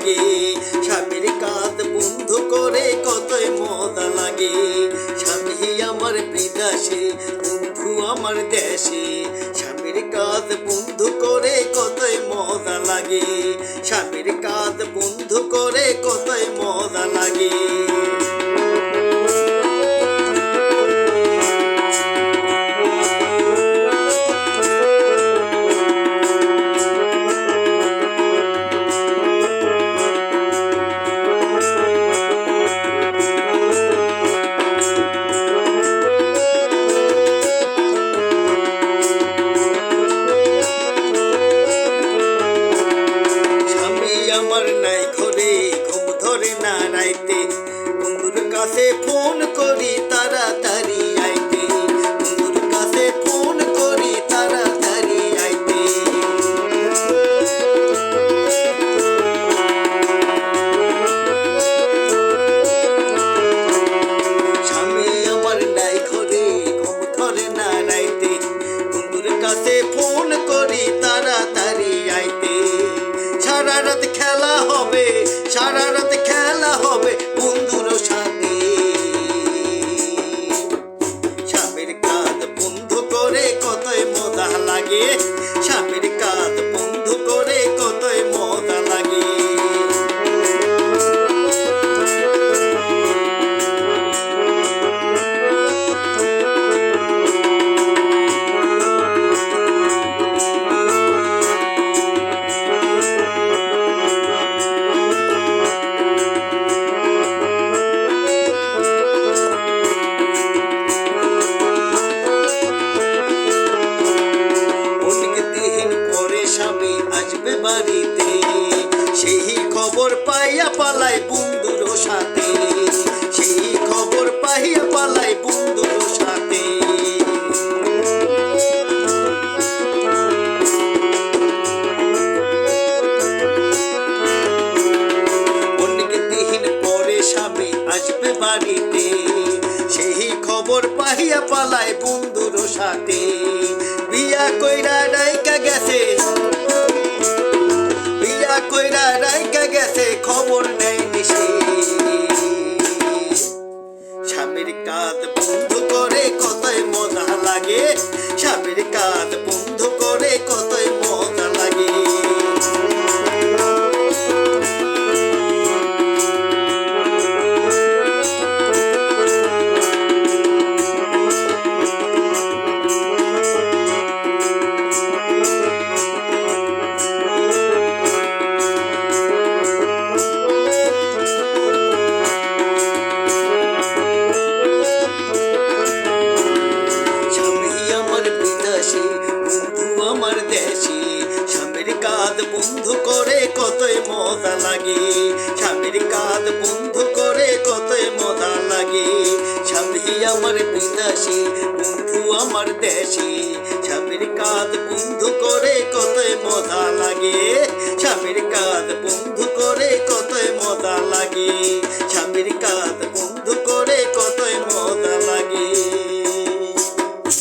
লাগে, স্বামীর কাঁধ বন্ধু করে কতই মজা লাগে। স্বামী আমার বিদেশে, বন্ধু আমার দেশে, স্বামীর কাঁধ বন্ধু করে কতই মজা লাগে, স্বামীর কাঁধ বন্ধু করে কতই মজা লাগে। আমার নাই ঘরে ঘুম ধরে না রাইতে, বন্ধুর কাছে ফোন করি তাড়াতাড়ি আইতে, বন্ধুর কাছে ফোন করি তাড়াতাড়ি আইতে। স্বামী আমার নাই ঘরে ঘুম ধরে না রাইতে, বন্ধুর কাছে ফোন করি তাড়াতাড়ি আইতে। সারা রাত খেলা হবে, সারা রাত খেলা হবে বন্ধুর সাথে, স্বামীর কাঁধ বন্ধু করে কতই মজা লাগে, স্বামীর কাঁধ বন্ধু করে কতই মজা লাগে। স্বামী আসবে বাড়িতে, সেই খবর পাইয়া পালাই বন্ধুর সাথে, সেই খবর পাইয়া পালাই বন্ধুর সাথে। অনেক দিন পরে স্বামী আসবে বাড়িতে, সেই খবর পাইয়া পালাই বন্ধুর সাথে। বিয়া কইরা রাইকা গেছে, বিয়া কইরা রাইকা গেছে খবর নেয়নি সে, স্বামীর কাঁধ বন্ধু করে কতই মজা লাগে, স্বামীর কাঁধ বন্ধু করে কতই মজা লাগে। আমার দেশে, স্বামীর কাঁধ বন্ধু করে কতই মজা লাগে, স্বামীর কাঁধ বন্ধু করে কতই মজা লাগে। স্বামী আমার বিদেশে, বন্ধু আমার দেশে, স্বামীর কাঁধ বন্ধু করে কতই মজা লাগে, স্বামীর কাঁধ বন্ধু করে কতই মজা লাগে।